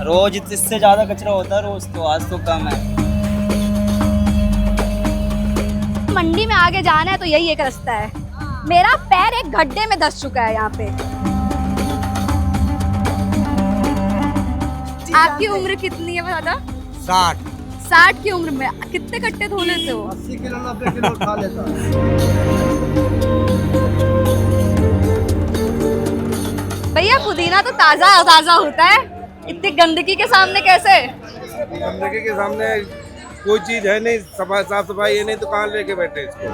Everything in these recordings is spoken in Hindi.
रोज इससे ज्यादा कचरा होता है रोज, तो आज तो कम है। मंडी में आगे जाना है तो यही एक रास्ता है। मेरा पैर एक गड्ढे में धंस चुका है यहाँ पे। आपकी उम्र कितनी है बता? 60 60 की उम्र में कितने कट्टे धो लेते हो? 80 किलो 90 किलो खा लेता है। भैया पुदीना तो ताजा ताजा होता है, इतनी गंदगी के सामने कैसे? गंदगी के सामने कोई चीज है नहीं, साफ सफाई है नहीं तो कहाँ लेके बैठे इसको।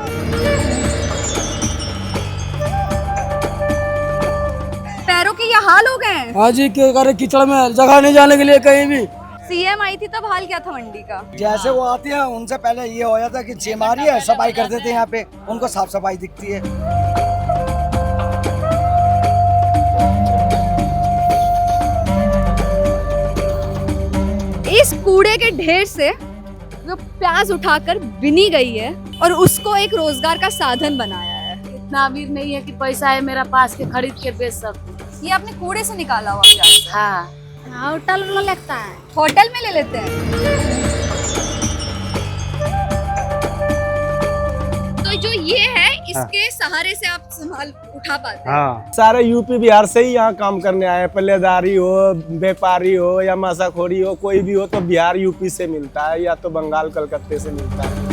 पैरों के ये हाल हो गए हैं। हाँ जी, क्या करे, कीचड़ में जगह नहीं जाने के लिए कहीं भी। सीएम आई थी तब हाल क्या था मंडी का? जैसे वो आती है उनसे पहले ये हो जाता कि चेम आ रही है, सफाई कर देते हैं यहाँ पे, उनको साफ सफाई दिखती है। इस कूड़े के ढेर से जो प्याज उठाकर बिनी गई है और उसको एक रोजगार का साधन बनाया है। इतना अमीर नहीं है कि पैसा है मेरा पास के खरीद के बेच सकूं। ये आपने कूड़े से निकाला हुआ प्याज? हाँ, होटल में लगता है, होटल में ले लेते हैं। तो जो ये है इसके सहारे से आप संभाल उठा पाते हैं। हाँ, सारे यूपी बिहार से ही यहाँ काम करने आए, पल्लेदारी हो, व्यापारी हो या मासाखोरी हो, कोई भी हो तो बिहार यूपी से मिलता है या तो बंगाल कलकत्ते से मिलता है।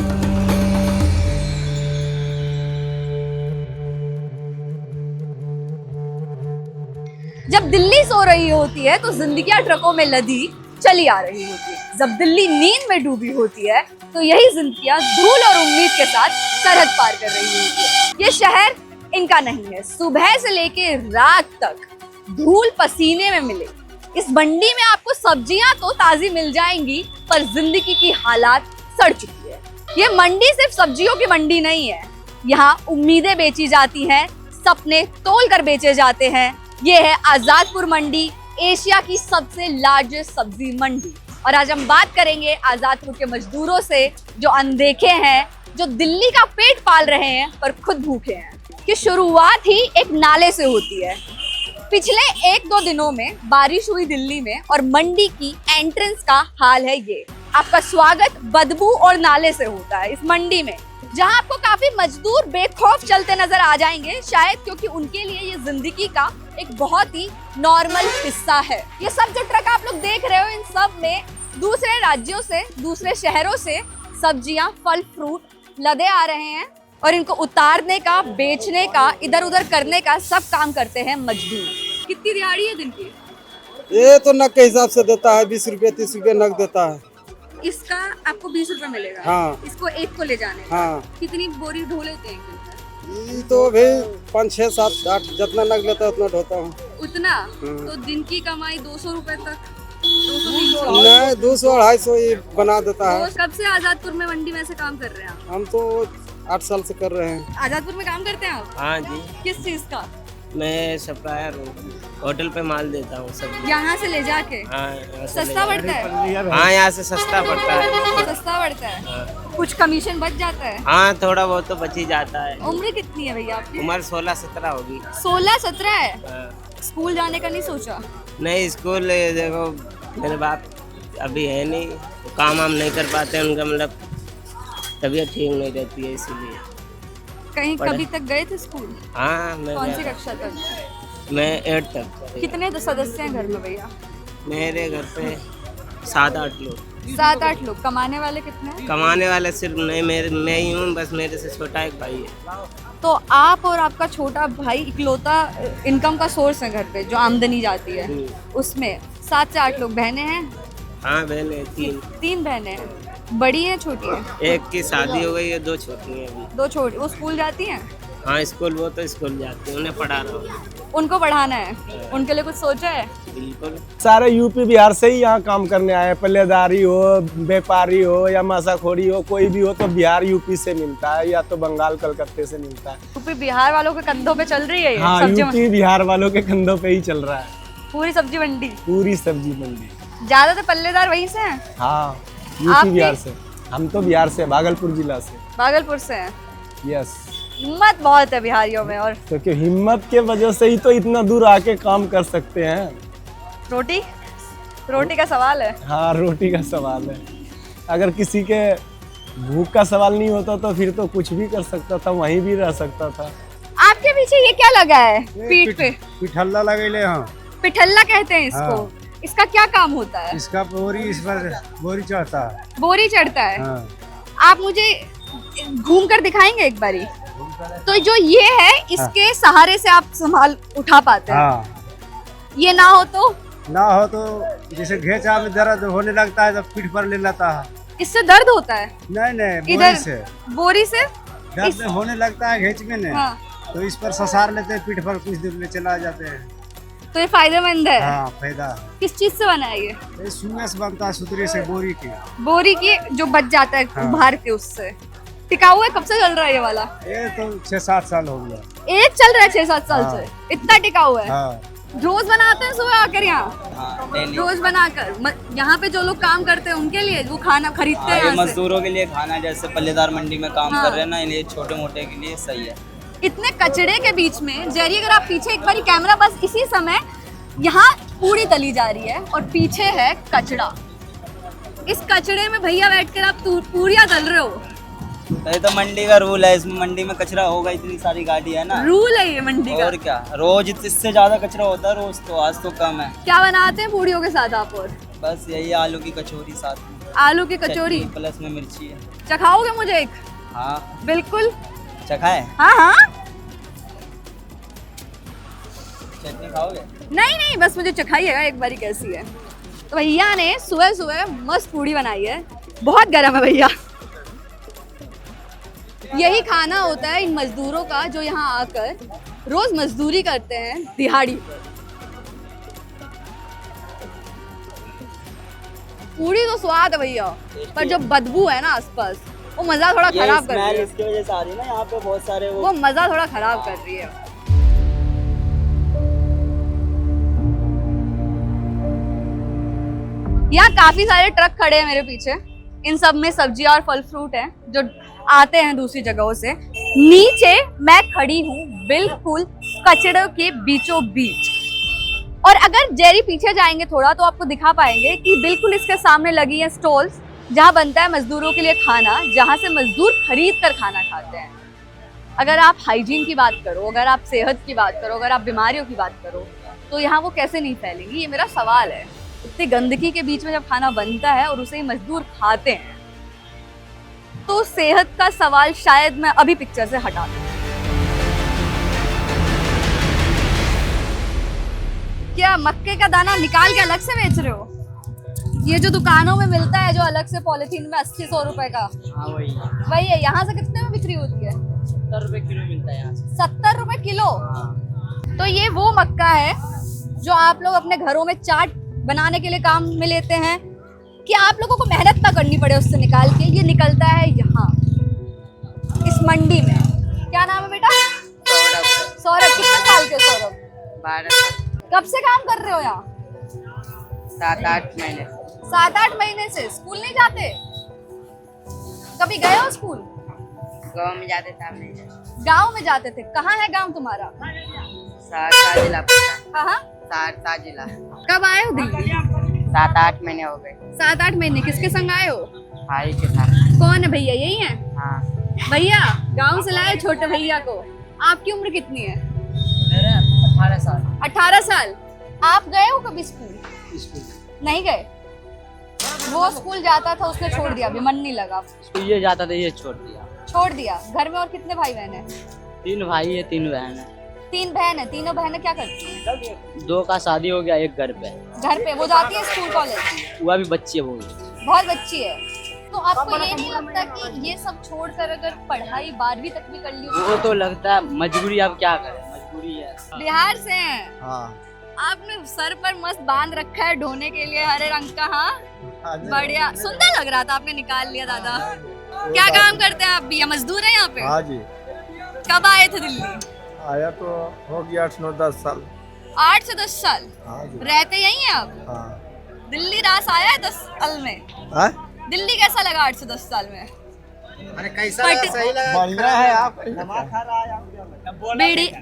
जब दिल्ली सो रही होती है तो जिंदगियां ट्रकों में लदी चली आ रही होती है। जब दिल्ली नींद में डूबी होती है तो यही जिंदगियां धूल और उम्मीद के साथ सरहद पार कर रही होती है। ये शहर इनका नहीं है। सुबह से लेके रात तक धूल पसीने में मिले। इस मंडी में आपको सब्जियां तो ताजी मिल जाएंगी, पर जिंदगी की हालात सड़ चुकी है। ये मंडी सिर्फ सब्जियों की मंडी नहीं है। यहाँ उम्मीदें बेची जाती हैं, सपने तोल कर बेचे जाते हैं। ये है आजादपुर मंडी, एशिया की सबसे लार्जेस्ट सब्जी मंडी। और आज हम बात करेंगे आजादपुर के मजदूरों से जो अनदेखे हैं, जो दिल्ली का पेट पाल रहे हैं पर खुद भूखे हैं। कि शुरुआत ही एक नाले से होती है। पिछले 1-2 दिनों में बारिश हुई दिल्ली में और मंडी की एंट्रेंस का हाल है ये। आपका स्वागत बदबू और नाले से होता है इस मंडी में, जहां आपको काफी मजदूर बेखौफ चलते नजर आ जाएंगे, शायद क्योंकि उनके लिए ये जिंदगी का एक बहुत ही नॉर्मल हिस्सा है। ये सब जो ट्रक आप लोग देख रहे हो, इन सब में दूसरे राज्यों से, दूसरे शहरों से सब्जियां, फल फ्रूट लदे आ रहे हैं और इनको उतारने का, बेचने का, इधर उधर करने का सब काम करते हैं मजदूर। कितनी दिहाड़ी है दिन की? ये तो नग के हिसाब से देता है, 20 रुपए 30 रुपए नग देता है। इसका आपको 20 रुपए मिलेगा। हाँ। इसको एक को ले जाने का। हाँ। कितनी बोरी ढो लेते हैं? ये तो भी 5 6 7 8 जितना नग लेता है उतना ढोता हूँ। उतना? तो दिन की कमाई 200 रुपए तक, 200-300? नहीं, 200 250 ये बना देता है। तो कब से आजादपुर में मंडी में से काम कर रहे हैं आप? हम तो 8 साल से कर रहे हैं। आजादपुर में काम करते हैं आप? हाँ जी, किस चीज का? मैं सप्लायर हूँ, होटल पे माल देता हूँ सब। यहाँ से ले जाके? हाँ, यहाँ से सस्ता पड़ता है? हाँ, यहाँ से सस्ता पड़ता है। सस्ता पड़ता है? हाँ। कुछ कमीशन बच जाता है? हाँ, थोड़ा बहुत तो बच ही जाता है। उम्र कितनी है भैया आपकी? उम्र 16-17 होगी। 16-17 है? हाँ। स्कूल जाने का नहीं सोचा? नहीं, स्कूल देखो मेरे बाप अभी है नहीं, तो काम वाम नहीं कर पाते, उनका मतलब तबीयत ठीक नहीं रहती है, इसीलिए। कहीं कभी तक गए थे स्कूल? हाँ, मैं कौन सी गया था। कक्षा तक? मैं 8 तक। कितने सदस्य हैं घर में भैया? मेरे घर पे 7-8 लोग। 7-8 लोग। कमाने वाले कितने हैं? कमाने वाले सिर्फ नहीं, मैं ही हूँ, बस मेरे से छोटा एक भाई है। तो आप और आपका छोटा भाई इकलौता इनकम का सोर्स है घर पे, जो आमदनी जाती है उसमें? 7 से 8 लोग। बहनें हैं? हाँ, बहनें 3। 3 बहनें हैं। बड़ी हैं छोटी हैं? एक की शादी हो गई है, 2 छोटी हैं अभी। 2 छोटी। वो स्कूल जाती हैं? हाँ, स्कूल वो तो स्कूल जाती है, उन्हें पढ़ा रहा हूँ। उनको पढ़ाना है? उनके लिए कुछ सोचा है? बिल्कुल। सारे यूपी बिहार से ही यहाँ काम करने आए, पल्लेदारी हो, व्यापारी हो या मासाखोरी हो, कोई भी हो तो बिहार यूपी से मिलता है या तो बंगाल कलकत्ते से मिलता है। यूपी बिहार वालों के कंधों पे चल रही है ये हाँ, सब्जी यूपी बिहार वालों के कंधों पे ही चल रहा है पूरी सब्जी मंडी। पूरी सब्जी मंडी। ज्यादातर पल्लेदार वहीं से हैं? हाँ, यूपी आपके? बिहार से। हम तो बिहार से, भागलपुर जिला से। भागलपुर से हैं? यस। हिम्मत बहुत है बिहारियों में। और क्योंकि हिम्मत के वजह से ही तो इतना दूर आके काम कर सकते हैं। रोटी, रोटी का सवाल है। हाँ, रोटी का सवाल है। अगर किसी के भूख का सवाल नहीं होता तो फिर तो कुछ भी कर सकता था, वहीं भी रह सकता था। आपके पीछे ये क्या लगा है पीठ पे? पिठल्ला लगेले हाँ। पिठल्ला कहते हैं इसको। हाँ। इसका क्या काम होता है? इसका बोरी इस पर बोरी चढ़ता है। बोरी चढ़ता है। हाँ। आप मुझे घूम कर दिखाएंगे एक बारी? तो जो ये है इसके सहारे से आप संभाल उठा पाते हैं। हाँ। ये ना हो तो जैसे घेचा में दर्द होने लगता है तो पीठ पर ले लेता है। इससे दर्द होता है? नहीं इधर बोरी से दर्द होने लगता है घेच में नहीं। हाँ। तो इस पर ससार लेते हैं, पीठ पर कुछ देर में चला जाते हैं। तो ये फायदेमंद है। हाँ, फायदा। किस चीज से बना है ये? ये सुइयां से बनता है, सुतरी से, बोरी की। बोरी की जो बच जाता है हाँ। उभार के, उससे टिकाऊ है। कब से चल रहा है ये वाला? ये तो 6-7 साल हो गया। एक चल रहा है 6-7 साल हाँ। से। इतना टिकाऊ है। हाँ। रोज बनाते हैं सुबह आकर यहाँ? हाँ, डेली। रोज बनाकर यहाँ पे जो लोग काम करते हैं उनके लिए वो खाना खरीदते हैं ये यहाँ से? मजदूरों के लिए खाना, जैसे पल्लेदार मंडी में काम हाँ। कर रहे हैं ना, इन्हें छोटे मोटे के लिए सही है। इतने कचड़े के बीच में जेरी, अगर आप पीछे एक बारी कैमरा, बस इसी समय यहाँ पूरी तली जा रही है और पीछे है कचड़ा। इस कचड़े में भैया बैठकर आप पूरियां तल रहे हो। ये तो मंडी का रूल है, इसमें मंडी में कचरा होगा, इतनी सारी गाड़ी है ना। रूल है ये मंडी का। और क्या, रोज इससे ज्यादा कचरा होता है रोज, तो आज तो कम है। क्या बनाते हैं पूड़ियों के साथ आप? और बस यही आलू की कचौरी, साथ में आलू की कचौरी चटनी, प्लस में मिर्ची है। चखाओगे मुझे एक? हाँ, बिल्कुल। चखा है? हाँ हाँ। चटनी खाओगे? नहीं, बस मुझे चखाइएगा एक बारी कैसी है। तो भैया ने सुबह सुबह मस्त पूड़ी बनाई है। बहुत गर्म है भैया। यही खाना होता है इन मजदूरों का जो यहाँ आकर रोज मजदूरी करते हैं दिहाड़ी पर। पूड़ी तो स्वाद है भैया, पर जो बदबू है ना आसपास, वो मजा थोड़ा ये खराब कर रही स्मेल है। इसकी वजह से आ रही है ना, यहाँ पे बहुत सारे वो मजा थोड़ा खराब कर रही है। यहाँ काफी सारे ट्रक खड़े हैं मेरे पीछे। इन सब में सब्जियां और फल फ्रूट हैं जो आते हैं दूसरी जगहों से। नीचे मैं खड़ी हूँ बिल्कुल कचड़ों के बीचों बीच। और अगर जेरी पीछे जाएंगे थोड़ा तो आपको दिखा पाएंगे कि बिल्कुल इसके सामने लगी है स्टॉल्स जहाँ बनता है मजदूरों के लिए खाना, जहाँ से मजदूर खरीद कर खाना खाते हैं। अगर आप हाइजीन की बात करो, अगर आप सेहत की बात करो, अगर आप बीमारियों की बात करो, तो यहाँ वो कैसे नहीं फैलेंगी, ये मेरा सवाल है। इतनी गंदगी के बीच में जब खाना बनता है और उसे ही मजदूर खाते हैं, तो सेहत का सवाल शायद मैं अभी पिक्चर से हटा दूं। क्या मक्के का दाना निकाल के अलग से बेच रहे हो? ये जो दुकानों में मिलता है जो अलग से पॉलिथीन में 80-100 रुपए का, हाँ वही है। यहाँ से कितने में बिक्री होती है? 70 रुपए किलो मिलता है यहाँ से। 70 रुपए किलो? हाँ। तो ये वो मक्का है जो आप लोग अपने घरों में चाट बनाने के लिए काम में लेते हैं कि आप लोगों को मेहनत ना करनी पड़े उससे निकाल के। ये निकलता है यहाँ इस मंडी में। क्या नाम है बेटा? सौरभ। कितने साल के सौरभ? 12 साल। कब से काम कर रहे हो यहाँ? 7-8 महीने। 7-8 महीने से। स्कूल नहीं जाते? कभी गए हो स्कूल? गाँव में जाते थे, नहीं जाते। गाँव में जाते थे। कहाँ है गाँव तुम्हारा? सहरसा जिला पड़ता है। हाँ। सहरसा जिला। कब आए हो दिल्ली? 7-8 महीने हो गए। 7-8 महीने। किसके संग आए हो? भाई के साथ। कौन है भैया? यही है? हाँ। भैया गांव से लाए छोटे भैया को। आपकी उम्र कितनी है? 18 साल। 18 साल। आप गए हो कभी स्कूल? नहीं गए? वो स्कूल जाता था, उसने छोड़ दिया, अभी मन नहीं लगा। ये जाता था, ये छोड़ दिया। छोड़ दिया। घर में और कितने भाई बहन है? 3 भाई है, 3 बहन है। 3 बहन है। तीनों बहनें क्या करती हैं? 2 का शादी हो गया, एक घर पे। घर पे। वो जाती है स्कूल कॉलेज? वह भी बच्ची है, वो बहुत बच्ची है। तो आपको ये नहीं लगता कि ये सब छोड़कर अगर पढ़ाई 12वीं तक भी कर ली? वो तो लगता है मजबूरी, अब क्या करें, मजबूरी है। बिहार से हैं? हाँ। आपने सर पर मस्त बांध रखा है ढोने के लिए हरे रंग का। हाँ बढ़िया, सुंदर लग रहा था। आपने निकाल लिया दादा। क्या काम करते हैं आप? भी मजदूर हैं यहाँ पे? हाँ जी। कब आए थे दिल्ली? आया तो हो गया 8-9-10 साल। 8 से 10 साल। हाँ जी। रहते यहीं हैं आप? हाँ। दिल्ली रास आया है 10 साल में? हाँ? दिल्ली कैसा लगा 8 से 10 साल में? बढ़िया है आप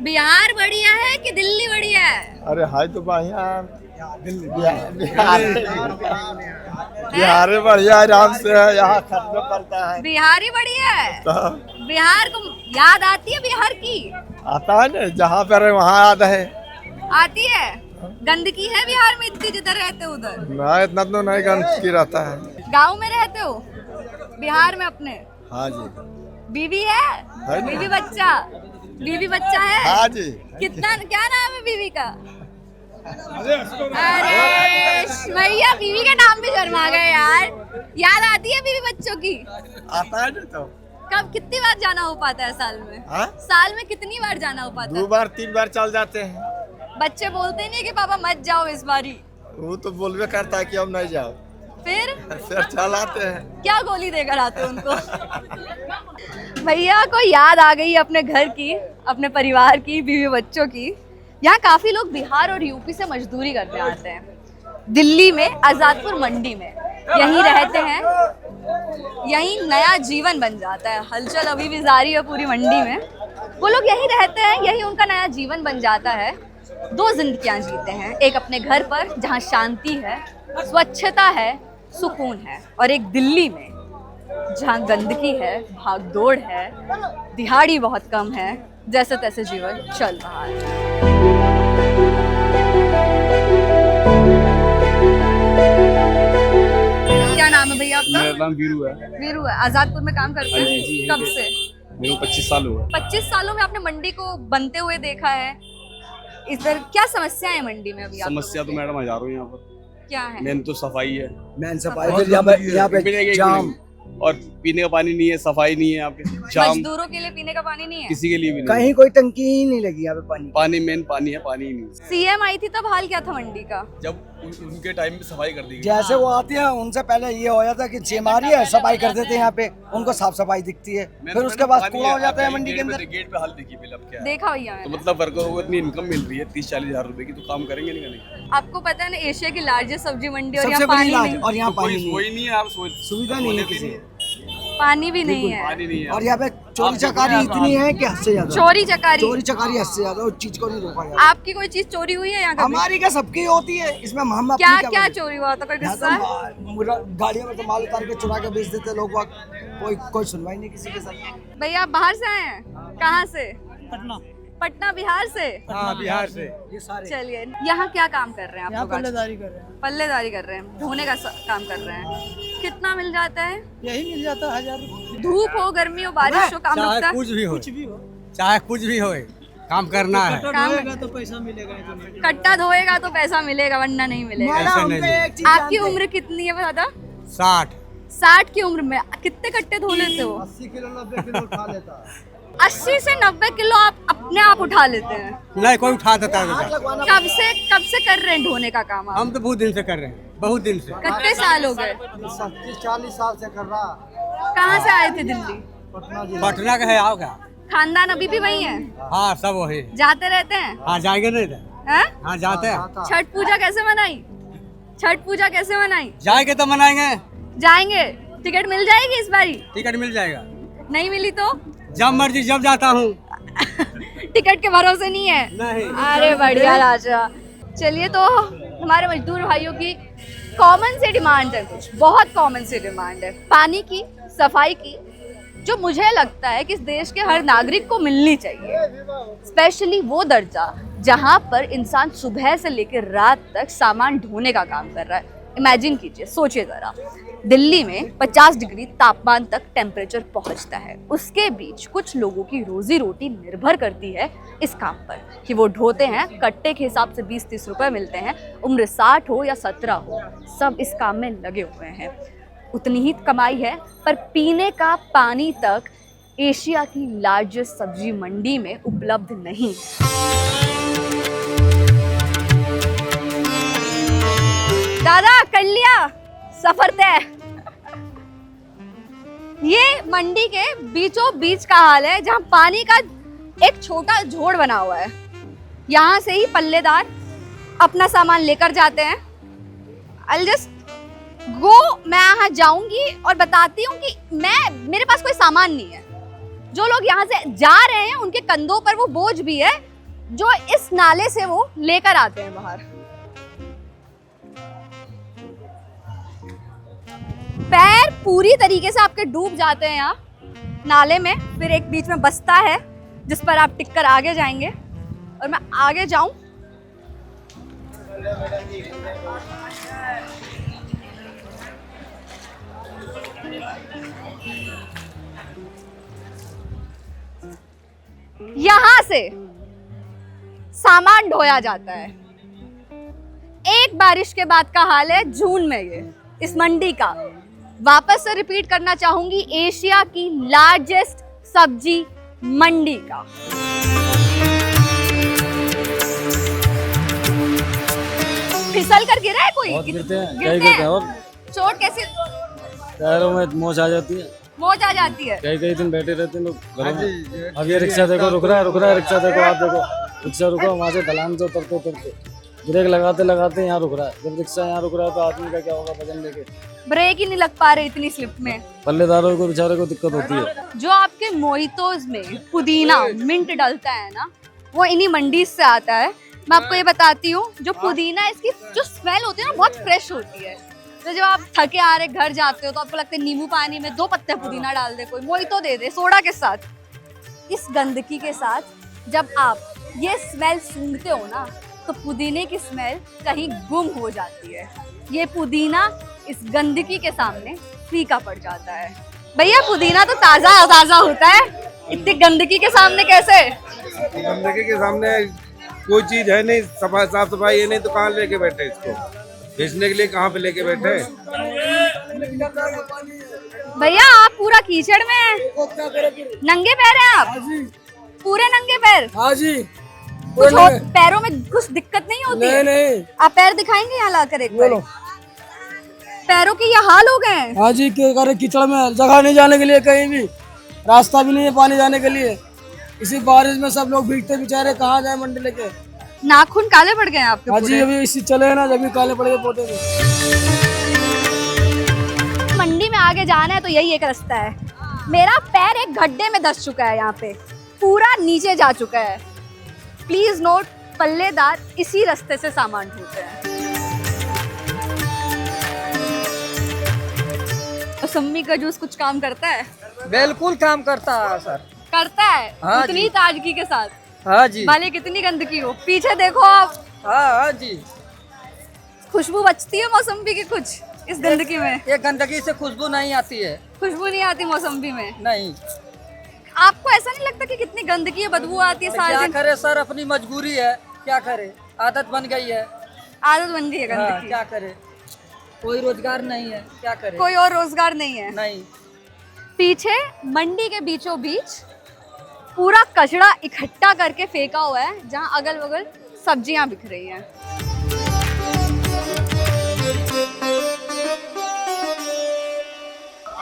बिहार बढ़िया है कि दिल्ली बढ़िया है? अरे हाय तो बढ़िया बिहार बढ़िया आराम से है, यहाँ खर्च पड़ता है। बिहार ही बढ़िया है। तो बिहार को याद आती है बिहार की? आता है ना, जहाँ पर है वहाँ याद है। आती है। गंदगी है बिहार में इतनी, जिधर रहते हो उधर? ना इतना तो नहीं गंदगी रहता है। गांव में रहते हो बिहार में अपने? हाँ जी। बीवी है? है ना। बीवी बच्चा है? हाँ जी। कितना, क्या नाम है बीवी का? अरे भैया बीवी के नाम भी शर्मा गए यार। याद आती है बीवी बच्चों की? आता है ना। तो कब, कितनी बार जाना हो पाता है साल में? हाँ? साल में कितनी बार जाना हो पाता है? 2 बार 3 बार चल जाते हैं। बच्चे बोलते नहीं कि पापा मत जाओ इस बारी? वो तो बोलबे करता है कि हम नहीं जाओ, फिर चल आते हैं। क्या गोली देकर आते हो उनको? भैया को याद आ गई अपने घर की, अपने परिवार की, बीवी बच्चों की। यहाँ काफी लोग बिहार और यूपी से मजदूरी करते आते हैं। दिल्ली में आजादपुर मंडी में यहीं रहते हैं, यहीं नया जीवन बन जाता है। हलचल अभी भी जारी है पूरी मंडी में। वो लोग यहीं रहते हैं, यहीं उनका नया जीवन बन जाता है। 2 जिंदगियां जीते हैं, एक अपने घर पर जहाँ शांति है, स्वच्छता है, सुकून है, और एक दिल्ली में जहाँ गंदगी है, भागदौड़ है, दिहाड़ी बहुत कम है, जैसे तैसे जीवन चल रहा है। क्या नाम है भैया आपका? मेरा नाम वीरू है। वीरू है। आजादपुर में काम करते हैं? जी, कब से? मेरे को 25 साल हुआ। 25 सालों में आपने मंडी को बनते हुए देखा है। इधर क्या समस्या है मंडी में अभी? समस्या तो मैडम हजारों यहाँ पर। क्या है? मेन तो सफाई है। मैन सफाई, फिर यहाँ पे जाम, और पीने का पानी नहीं है, सफाई नहीं है, आपके जाम, मजदूरों के लिए पीने का पानी नहीं है? किसी के लिए भी नहीं। कहीं कोई टंकी ही नहीं लगी यहाँ पे पानी। मेन पानी है, पानी ही नहीं। सीएम आई थी तब हाल क्या था मंडी का? जब उनके टाइम पे सफाई कर दी गई। जैसे वो आती है उनसे पहले ये हो जाता कि चेमारी है, सफाई कर देते हैं यहाँ पे, उनको साफ सफाई दिखती है, फिर उसके बाद कूड़ा हो जाता है मंडी के अंदर। गेट पे हाल देखिए पहले, अब क्या है? देखा भैया तो मैंने। मतलब वर्करों को इतनी इनकम मिल रही है 30-40 हजार रुपए की, तो काम करेंगे नहीं करेंगे? आपको पता है ना, एशिया की लार्जेस्ट सब्जी मंडी, और सबसे यहाँ बड़ी पानी इलाज, नहीं, और यहाँ पानी नहीं, कोई नहीं है। आप सुविधा नहीं है किसी, पानी भी नहीं है, पानी नहीं है। और यहाँ पे चोरी चकारी इतनी है कि हद से ज्यादा। चोरी चकारी हद से ज्यादा, उस चीज को नहीं रोका जाता। आपकी कोई चीज चोरी हुई है यहाँ कभी? हमारी क्या, सबकी होती है, इसमें हम अपनी क्या क्या क्या बोलें? चोरी हुआ था? कोई किस्सा है? गाड़ियों में तो माल उतार के चुरा के बेच देते लोग, कोई सुनवाई नहीं किसी के साथ। भैया आप बाहर से आए हैं? कहाँ से? पटना बिहार से? हाँ बिहार से। ये सारे चलिए, यहाँ क्या काम कर रहे हैं आप लोग? पल्लेदारी कर रहे हैं। पल्लेदारी कर रहे हैं, ढोने का काम कर रहे हैं। कितना मिल जाता है? यही मिल जाता है 1000 रुपये। धूप हो, गर्मी हो, बारिश हो, काम रुकता है? कुछ भी हो, चाहे कुछ भी हो, काम करना है। होएगा तो पैसा मिलेगा। कट्टा धोएगा तो पैसा मिलेगा, वरना नहीं मिलेगा। आपकी उम्र कितनी है बता? 60 60 की उम्र में कितने कट्टे धो लेते हो? 80 किलो 90 किलो उठा लेता है। 80 से 90 किलो आप अपने आप उठा लेते हैं? नहीं, कोई उठा देता है। कब से कर रहे हैं ढोने का काम आप? हम तो बहुत दिन से कर रहे हैं, बहुत दिन से। कितने साल हो गए? 30-40 साल से कर रहा। कहाँ से आए थे दिल्ली? पटना का है, आओ क्या? खानदान अभी भी वही है? हाँ सब वही। जाते रहते हैं? हाँ जाएंगे नहीं थे। हैं? हाँ जाते हैं। छठ पूजा कैसे मनाई? छठ पूजा कैसे मनाई? जाएंगे तो मनाएंगे। जाएंगे। टिकट मिल जाएगी इस बारी? टिकट मिल जाएगा। नहीं मिली तो? जब मर्जी जब जाता हूँ। टिकट के भरोसे नहीं है? नहीं। अरे बढ़िया राजा। चलिए, तो हमारे मजदूर भाइयों की कॉमन सी डिमांड है, कुछ बहुत कॉमन सी डिमांड है, पानी की, सफाई की, जो मुझे लगता है कि इस देश के हर नागरिक को मिलनी चाहिए। स्पेशली वो दर्जा जहाँ पर इंसान सुबह से लेकर रात तक सामान ढोने का काम कर रहा है। इमेजिन कीजिए, सोचिए ज़रा, दिल्ली में 50 डिग्री तापमान तक टेम्परेचर पहुंचता है। उसके बीच कुछ लोगों की रोजी रोटी निर्भर करती है इस काम पर कि वो ढोते हैं, कट्टे के हिसाब से 20-30 रुपए मिलते हैं। उम्र 60 हो या 17 हो, सब इस काम में लगे हुए हैं। उतनी ही कमाई है, पर पीने का पानी तक एशिया की लार्जेस्ट सब्जी मंडी में उपलब्ध नहीं। दादा कर लिया सफर तय। ये मंडी के बीचों बीच का हाल है, जहाँ पानी का एक छोटा झोड़ बना हुआ है। यहाँ से ही पल्लेदार अपना सामान लेकर जाते हैं। I'll just वो मैं यहाँ जाऊंगी और बताती हूँ कि मेरे पास कोई सामान नहीं है। जो लोग यहाँ से जा रहे हैं उनके कंधों पर वो बोझ भी है जो इस नाले से वो लेकर आते हैं बाहर। पैर पूरी तरीके से आपके डूब जाते हैं यहाँ नाले में। फिर एक बीच में बस्ता है जिस पर आप टिककर आगे जाएंगे और मैं आगे जाऊं। यहां से सामान ढोया जाता है। एक बारिश के बाद का हाल है जून में ये इस मंडी का। वापस से रिपीट करना चाहूंगी, एशिया की लार्जेस्ट सब्जी मंडी का। फिसल कर गिरा है कोई? गिरते हैं। और चोट कैसे? पैरों में मोच आ जाती है, मौज आ जाती है। कई दिन बैठे रहते हैं लोग घरों में। अब ये रिक्शा देखो रुक रहा है रिक्शा देखो, आप देखो रिक्शा रुका वहाँ से ढलान से उतरते ब्रेक लगाते यहाँ रुक रहा है। जब रिक्शा यहाँ रुक रहा है तो आदमी का क्या होगा वजन लेके? ब्रेक ही नहीं लग पा रहे इतनी स्लिप में। पल्लेदारों को बेचारे को दिक्कत होती है। जो आपके मोहितोज में पुदीना मिंट डलता है ना, वो इन्हीं मंडी से आता है। मैं आपको ये बताती हूँ, जो पुदीना इसकी जो स्मेल होती है ना बहुत फ्रेश होती है। तो जब आप थके आ रहे घर जाते हो तो आपको लगता है नींबू पानी में 2 पत्ते पुदीना डाल दे, कोई मोहितो दे दे सोडा के साथ। इस गंदगी के साथ जब आप ये स्मेल सूंघते हो ना तो पुदीने की स्मेल कहीं गुम हो जाती है। ये पुदीना इस गंदगी के सामने फीका पड़ जाता है। भैया पुदीना तो ताजा होता है, इतनी गंदगी के सामने कैसे? गंदगी के सामने कोई चीज है नहीं, साफ सफाई है नहीं तो कहाँ लेके बैठे इसको? बेचने के लिए कहाँ पे लेके बैठे? भैया आप पूरा कीचड़ में हैं, नंगे पैर हैं आप? पूरे नंगे पैर? हाँ जी। कुछ पैरों में कुछ दिक्कत नहीं होती? नहीं। आप पैर दिखाएंगे यहाँ लाकर एक बार? पैरों के ये हाल हो गए हैं। हाँ जी, क्या करे कीचड़ में, जगह नहीं जाने के लिए, कहीं भी रास्ता भी नहीं है पानी जाने के लिए। इसी बारिश में सब लोग भीगते बेचारे, कहाँ जाए मंडी लेके? नाखून काले पड़ गए हैं आपके? हाँ जी, अभी इसी चले हैं ना, जब भी काले पड़ गए पोते में। मंडी में आगे जाना है तो यही एक रास्ता है। मेरा पैर एक गड्ढे में धंस चुका है, यहाँ पे पूरा नीचे जा चुका है। प्लीज नोट, पल्लेदार इसी रास्ते से सामान ढोते हैं। मौसम्मी का जूस कुछ काम करता है? बिल्कुल काम करता है सर। करता है? हाँ उतनी ताजगी के साथ? हाँ जी। भले कितनी गंदगी हो, पीछे देखो आप। हाँ जी। खुशबू बचती है मौसम्बी की कुछ इस गंदगी में? ये गंदगी से खुशबू नहीं आती है। खुशबू नहीं आती मौसम्बी में? नहीं। आपको ऐसा नहीं लगता कि कितनी गंदगी है, बदबू आती है सारे दिन? क्या करे सर, अपनी मजबूरी है, क्या करे, आदत बन गई है। आदत बन गई है गंदगी? हाँ, क्या करे, कोई रोजगार नहीं है, क्या करे? कोई और रोजगार नहीं है? नहीं। पीछे मंडी के बीचों बीच पूरा कचरा इकट्ठा करके फेंका हुआ है, जहाँ अगल बगल सब्जियां बिक रही हैं।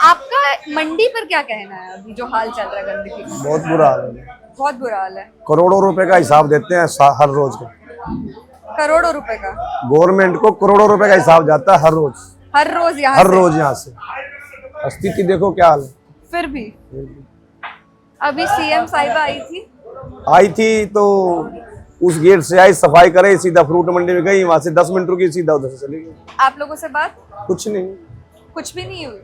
आपका मंडी पर क्या कहना है अभी जो हाल चल रहा है गंदगी का? बहुत बुरा हाल है, बहुत बुरा हाल है। करोड़ों रुपए का हिसाब देते हैं हर रोज का। करोड़ों रुपए का? गवर्नमेंट को करोड़ों रुपए का हिसाब जाता है हर रोज यहाँ से। स्थिति देखो क्या हाल है। फिर भी अभी सीएम साहिबा आई थी तो उस गेट से आई, सफाई करे, सीधा फ्रूट मंडी में गई, वहां से 10 मिनट रुकी, सीधा उधर से चली गई। आप लोगों से बात? कुछ नहीं, कुछ भी नहीं हुई?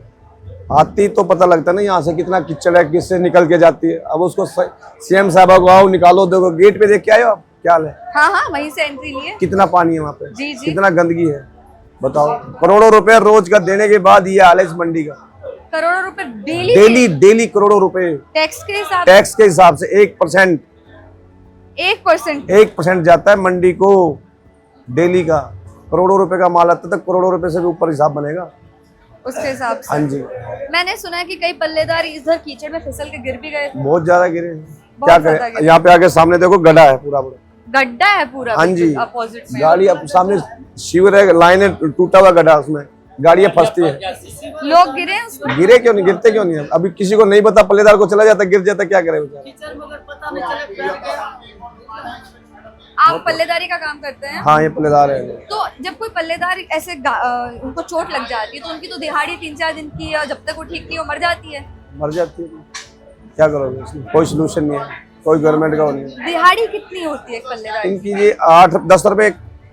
आती तो पता लगता ना यहाँ से कितना कीचड़ है, किससे निकल के जाती है। अब उसको सीएम साहब को आओ निकालो, देखो गेट पे देख के आए हो आप, क्या हाल है? हाँ, वहीं से एंट्री लिए। कितना पानी है वहाँ पे? जी। कितना गंदगी है बताओ। करोड़ों रुपए रोज का देने के बाद ये हाल है इस मंडी का। करोड़ों रुपए डेली करोड़ों रुपए टैक्स के हिसाब से 1% जाता है मंडी को डेली का। करोड़ों रुपए का माल आता है, करोड़ों रुपए से भी ऊपर हिसाब बनेगा उसके हिसाब से। हाँ जी। मैंने सुना है कि कई पल्लेदार इधर कीचड़ में फिसल के गिर भी गए थे। बहुत ज्यादा गिरे, क्या करें। यहाँ पे आके सामने देखो गड्ढा है, पूरा गड्ढा है पूरा। हाँ जी, अपोजिट में गाड़ी अब सामने शिविर है, लाइन है, टूटा हुआ गड्ढा, उसमें गाड़ियां फंसती है। लोग गिरे उसमें? गिरे क्यों नहीं, गिरते क्यों नहीं? अभी किसी को नहीं पता, पल्लेदार को चला जाता, गिर जाता, क्या करे बेचारा। आप पल्लेदारी का काम करते हैं? हाँ, ये पल्लेदार है। तो जब कोई पल्लेदार ऐसे उनको चोट लग जाती है तो उनकी तो दिहाड़ी 3-4 दिन की है, जब तक वो ठीक नहीं हो मर जाती है। मर जाती है, क्या करोगे इसमें? कोई सोल्यूशन नहीं है, कोई गवर्नमेंट का नहीं है। दिहाड़ी कितनी होती है एक पल्लेदार? इनकी ये 8-10 रुपए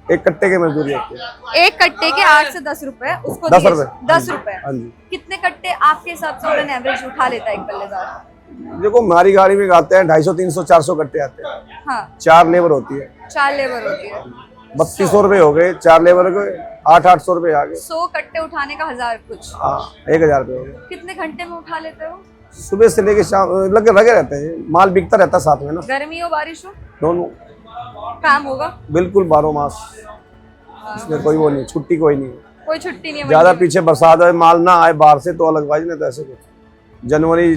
एक कट्टे की मजदूरी होती है। एक कट्टे के 8 से 10 रुपए उसको 10 रुपए। 10 रुपए। हाँ जी। कितने कट्टे आपके हिसाब से ऑन एवरेज उठा लेता है एक पल्लेदार? देखो, हमारी गाड़ी में आते हैं 250, 300, 400 कट्टे आते हैं। हाँ, 4 लेबर होती है, 4 लेबर होती है। 3200 रुपए हो गए 4 लेबर के, 800-800 रुपए आ गए। 100 कट्टे उठाने का 1000 कुछ। हाँ, 1000 रुपए हो गए। कितने घंटे में उठा लेते हो? सुबह से लेके शाम लगे रहते हैं, माल बिकता रहता है साथ में ना। गर्मी हो बारिश हो दोनों काम होगा बिल्कुल 12 मास, इसमें कोई वो नहीं, छुट्टी कोई नहीं। कोई छुट्टी नहीं है ज्यादा मंडी में। पीछे बरसात है, माल ना आए बाहर से तो अलग बात नहीं, तो ऐसे कुछ जनवरी,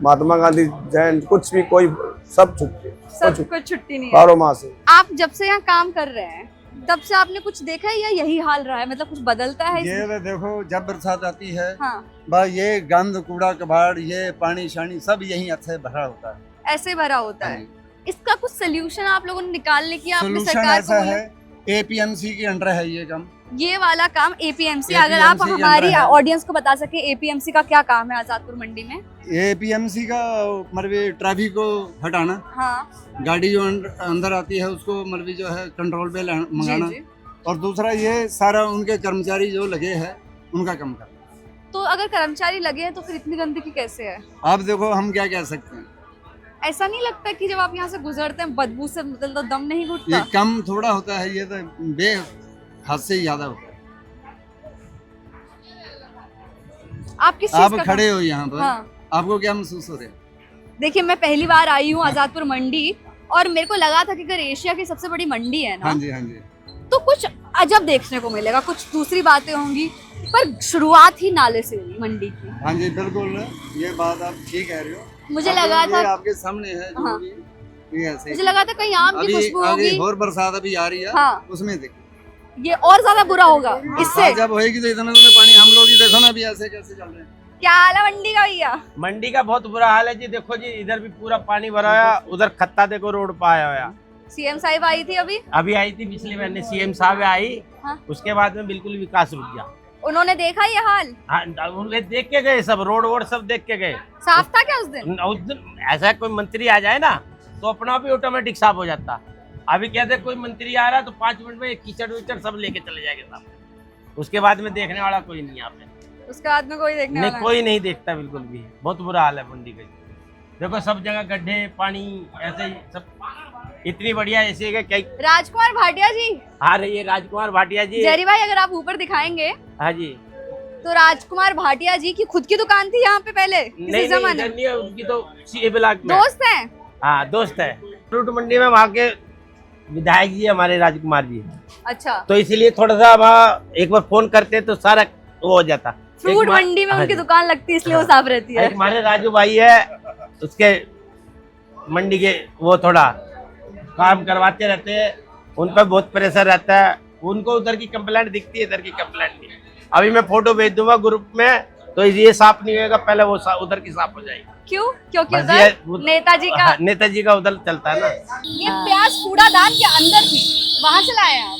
महात्मा गांधी जयंती, कुछ भी कोई सब छुट्टी, सब कुछ छुट्टी नहीं है। 12 मास है। आप जब से यहाँ काम कर रहे हैं तब से आपने कुछ देखा है या यही हाल रहा है, मतलब कुछ बदलता है इसमें? ये देखो, जब बरसात आती है हाँ, बस ये गंद कूड़ा कबाड़, ये पानी शानी सब यहीं अच्छे भरा होता है, ऐसे भरा होता है। इसका कुछ सोल्यूशन आप लोगों ने निकालने की आपने सोल्यूशन सरकार ऐसा को बोला? है, एपीएमसी के अंडर है ये काम। ये वाला काम एपीएमसी, अगर आप APMC के हमारी अंदर है। ऑडियंस को बता सके एपीएमसी का क्या काम है आजादपुर मंडी में? एपीएमसी का मतलब ट्रैफिक को हटाना, हाँ गाड़ी जो अंदर आती है उसको मतलब जो है कंट्रोल पे जी मंगाना, जी। और दूसरा ये सारा उनके कर्मचारी जो लगे हैं उनका काम करना। तो अगर कर्मचारी लगे हैं तो फिर इतनी गंदगी कैसे है? आप देखो, हम क्या कह सकते हैं, ऐसा नहीं लगता कि जब आप यहाँ से गुजरते हैं बदबू से मतलब दम नहीं ये घुटता? कम थोड़ा होता है, ये तो बेहद से ज्यादा होता है। आप किस चीज आप का खड़े हो यहाँ पर, हाँ। आपको क्या महसूस हो रहा है? देखिए, मैं पहली बार आई हूँ आजादपुर मंडी और मेरे को लगा था कि अगर एशिया की सबसे बड़ी मंडी है ना, हाँ जी, हाँ जी। तो कुछ अजब देखने को मिलेगा, कुछ दूसरी बातें होंगी, पर शुरुआत ही नाले से हुई मंडी की। हाँ जी, बिल्कुल, ये बात आप ठीक कह रहे हो। मुझे लगा ये था, आपके सामने है जो हाँ। भी, ये ऐसे मुझे लगा था कहीं आम की खुशबू आगे होगी, और बरसात अभी आ रही है, हाँ। उसमें देखो ये और ज्यादा बुरा होगा इससे। जब होएगी तो इतना पानी, हम लोग ही देखो ना अभी ऐसे कैसे चल रहे हैं। क्या हाल है मंडी का भैया? मंडी का बहुत बुरा हाल है जी। देखो जी, इधर भी पूरा पानी भरा हुआ, उधर खत्ता देखो रोड पर आया हुआ। सीएम साहिब आई थी अभी आई थी पिछले महीने, सीएम साहब आई, हाँ। उसके बाद में बिल्कुल विकास रुक गया। उन्होंने देखा ये हाल? हाँ, उन्हें देख के गए, सब रोड वोड सब देख के गए। साफ था क्या उस दिन? उस दिन ऐसा कोई मंत्री आ जाए ना तो अपना आप ही ऑटोमेटिक साफ हो जाता। अभी कहते कोई मंत्री आ रहा है तो 5 मिनट में कीचड़ विचड़ सब लेके चले जाएंगे साहब। उसके बाद में देखने वाला कोई नहीं यहाँ पे। उसके बाद में कोई देखने नहीं, वाला कोई नहीं देखता बिल्कुल भी। बहुत बुरा हाल है मंडी का। देखो सब जगह गड्ढे, पानी, ऐसे ही सब। इतनी बढ़िया ऐसे है क्या। राजकुमार भाटिया जी आ रही है, राजकुमार भाटिया जी। जेरी भाई, अगर आप ऊपर दिखाएंगे हाँ जी। तो राजकुमार भाटिया जी की खुद की दुकान थी यहाँ पे पहले किसी जमाने में? नहीं है, उनकी तो सीए ब्लॉक में दोस्त हैं? हाँ, दोस्त है। फ्रूट मंडी में वहाँ के विधायक जी हमारे राजकुमार जी। अच्छा, तो इसीलिए थोड़ा सा वहाँ एक बार फोन करते तो सारा वो हो जाता। फ्रूट मंडी में उनकी दुकान लगती है इसलिए वो साफ रहती है। एक हमारे राजू भाई है, उसके मंडी के वो थोड़ा काम करवाते रहते हैं, उन पर बहुत प्रेशर रहता है। उनको उधर की कंप्लेंट दिखती है, इधर की कंप्लेंट नहीं। अभी मैं फोटो भेज दूंगा ग्रुप में, तो ये साफ नहीं होगा, पहले वो उधर की साफ हो जाएगी। क्यों? क्योंकि बस उधर नेताजी का नेताजी का उधर चलता है ना। ये प्याज कूड़ादान के अंदर थी, वहाँ से लाए हैं आप?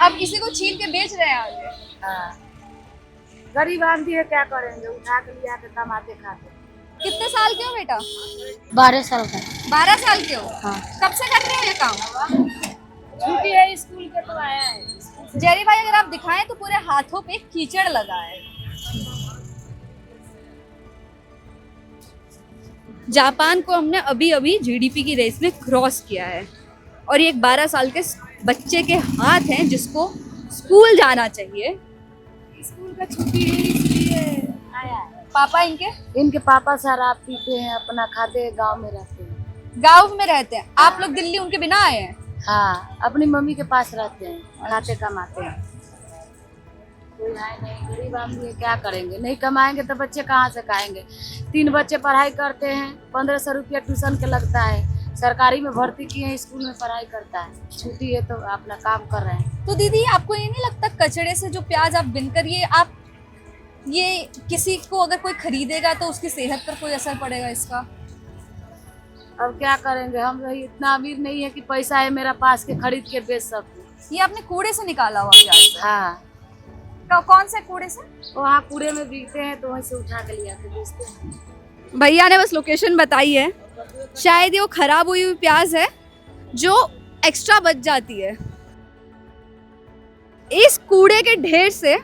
अब इसी को छील के बेच रहे हैं आगे। गरीब आदमी है, क्या करेंगे, उठा के लिया के कमाते खाते। कितने साल के हो बेटा? 12 साल का। 12 साल के हो? हाँ। कब से कर रहे हो ये काम? छुट्टी है स्कूल के तो आया है। जेरी भाई, अगर आप दिखाएं तो पूरे हाथों पे कीचड़ लगा है। जापान को हमने अभी अभी जीडीपी की रेस में क्रॉस किया है और ये एक 12 साल के बच्चे के हाथ हैं जिसको स्कूल जाना चाहिए। स्कूल का छुट्टी है इसलिए आया है। पापा इनके पापा शराब पीते हैं, अपना खाते हैं, गांव में रहते हैं। गांव में रहते हैं? आप लोग दिल्ली उनके बिना आए हैं? हाँ, अपनी मम्मी के पास रहते हैं, खाते कमाते हैं। कोई है नहीं, गरीब आदमी है, क्या करेंगे, नहीं कमाएंगे तो बच्चे कहाँ से खाएंगे। 3 बच्चे पढ़ाई करते हैं, 1500 रुपया ट्यूशन के लगता है। सरकारी में भर्ती किए हैं, स्कूल में पढ़ाई करता है, छुट्टी है तो अपना काम कर रहे हैं। तो दीदी, आपको ये नहीं लगता कचड़े से जो प्याज आप बिनकर ये किसी को अगर कोई खरीदेगा तो उसकी सेहत पर कोई असर पड़ेगा इसका? अब क्या करेंगे, हम रही इतना अमीर नहीं है कि पैसा है मेरा पास के खरीद के बेच सकूं। ये आपने कूड़े से निकाला हुआ प्याज है? हाँ, कौन से कूड़े से? वहाँ कूड़े में बिकते हैं तो वहीं से उठा के लिया के बेचते हैं। भैया ने बस लोकेशन बताई है, शायद ये वो खराब हुई प्याज है जो एक्स्ट्रा बच जाती है। इस कूड़े के ढेर से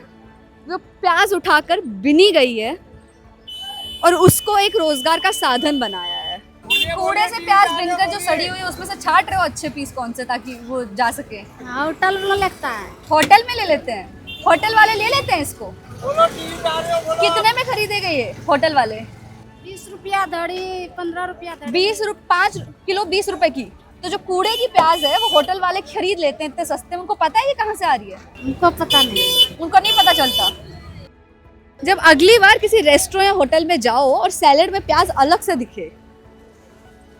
वो प्याज उठाकर बिनी गई है और उसको एक रोजगार का साधन बनाया है। कूड़े से प्याज बिनकर जो सड़ी हुई है उसमें से छाट रहे हो अच्छे पीस कौन से, ताकि वो जा सके। होटल में लगता है, होटल में ले लेते हैं, होटल वाले ले लेते हैं इसको। कितने में खरीदे गए ये होटल वाले? 20 रुपया धड़ी, 15 रुपया धड़ी। 5 किलो 20 रुपए की। तो जो कूड़े की प्याज है वो होटल वाले खरीद लेते हैं इतने सस्ते में। उनको पता है ये कहाँ से आ रही है? उनको पता नहीं, उनको नहीं पता चलता। जब अगली बार किसी रेस्टोरेंट या होटल में जाओ और सैलेड में प्याज अलग से दिखे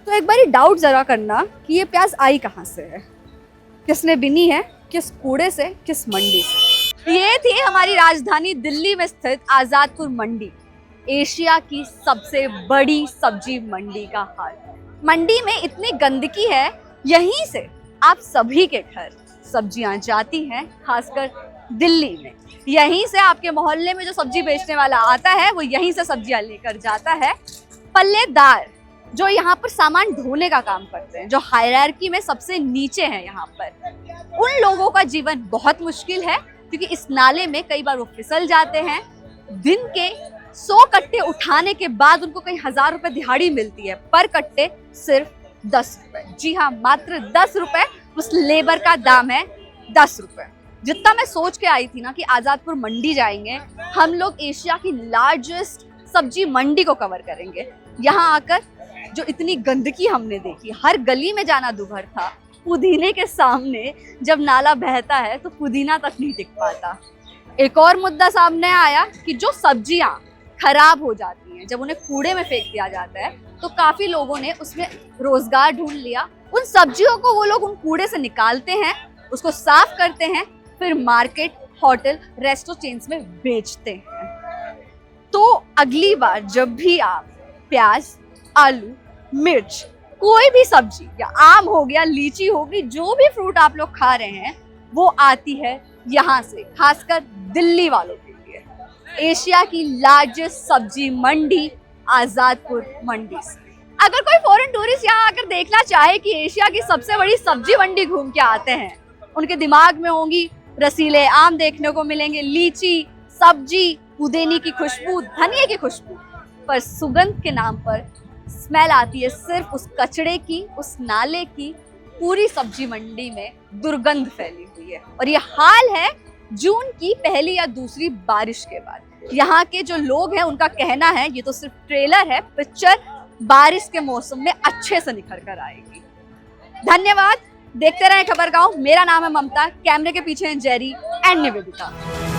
तो एक बार डाउट जरा करना कि ये प्याज आई कहाँ से है, किसने बिनी है, किस कूड़े से, किस मंडी से। ये थी हमारी राजधानी दिल्ली में स्थित आजादपुर मंडी, एशिया की सबसे बड़ी सब्जी मंडी का हाल। मंडी में इतनी गंदगी है, यहीं से आप सभी के घर सब्जियां जाती हैं, खासकर दिल्ली में। यहीं से आपके मोहल्ले में जो सब्जी बेचने वाला आता है वो यहीं से सब्जियां लेकर जाता है। पल्लेदार जो यहाँ पर सामान ढोने का काम करते हैं, जो हायरार्की में सबसे नीचे हैं यहाँ पर, उन लोगों का जीवन बहुत मुश्किल है क्योंकि इस नाले में कई बार वो फिसल जाते हैं। दिन के 100 कट्टे उठाने के बाद उनको कई 1000 रुपए दिहाड़ी मिलती है, पर कट्टे सिर्फ 10 रुपए। जी हाँ, मात्र 10 रुपए उस लेबर का दाम है, 10 रुपए। जितना मैं सोच के आई थी ना कि आजादपुर मंडी जाएंगे हम लोग, एशिया की लार्जेस्ट सब्जी मंडी को कवर करेंगे। यहाँ आकर जो इतनी गंदगी हमने देखी, हर गली में जाना दुभर था। पुदीने के सामने जब नाला बहता है तो पुदीना तक नहीं टिक पाता। एक और मुद्दा सामने आया कि जो सब्जियां खराब हो जाती हैं, जब उन्हें कूड़े में फेंक दिया जाता है तो काफी लोगों ने उसमें रोजगार ढूंढ लिया। उन सब्जियों को वो लोग उन कूड़े से निकालते हैं, उसको साफ करते हैं, फिर मार्केट, होटल, रेस्टोरेंट चेन्स में बेचते हैं। तो अगली बार जब भी आप प्याज, आलू, मिर्च, कोई भी सब्जी या आम हो गया, लीची होगी, जो भी फ्रूट आप लोग खा रहे हैं वो आती है यहाँ से, खासकर दिल्ली वालों के लिए। एशिया की लार्जेस्ट सब्जी मंडी आजादपुर मंडी से। अगर कोई फॉरेन टूरिस्ट यहाँ आकर देखना चाहे कि एशिया की सबसे बड़ी सब्जी मंडी घूम के आते हैं, उनके दिमाग में होंगी रसीले आम देखने को मिलेंगे, लीची, सब्जी, पुदीने की खुशबू, धनिया की खुशबू, पर सुगंध के नाम पर स्मेल आती है सिर्फ उस कचड़े की, उस नाले की। पूरी सब्जी मंडी में दुर्गंध फैली हुई है और ये हाल है जून की पहली या दूसरी बारिश के बाद। यहाँ के जो लोग हैं उनका कहना है ये तो सिर्फ ट्रेलर है, पिक्चर बारिश के मौसम में अच्छे से निखर कर आएगी। धन्यवाद, देखते रहें खबर गांव। मेरा नाम है ममता, कैमरे के पीछे हैं जेरी एंड निवेदिता।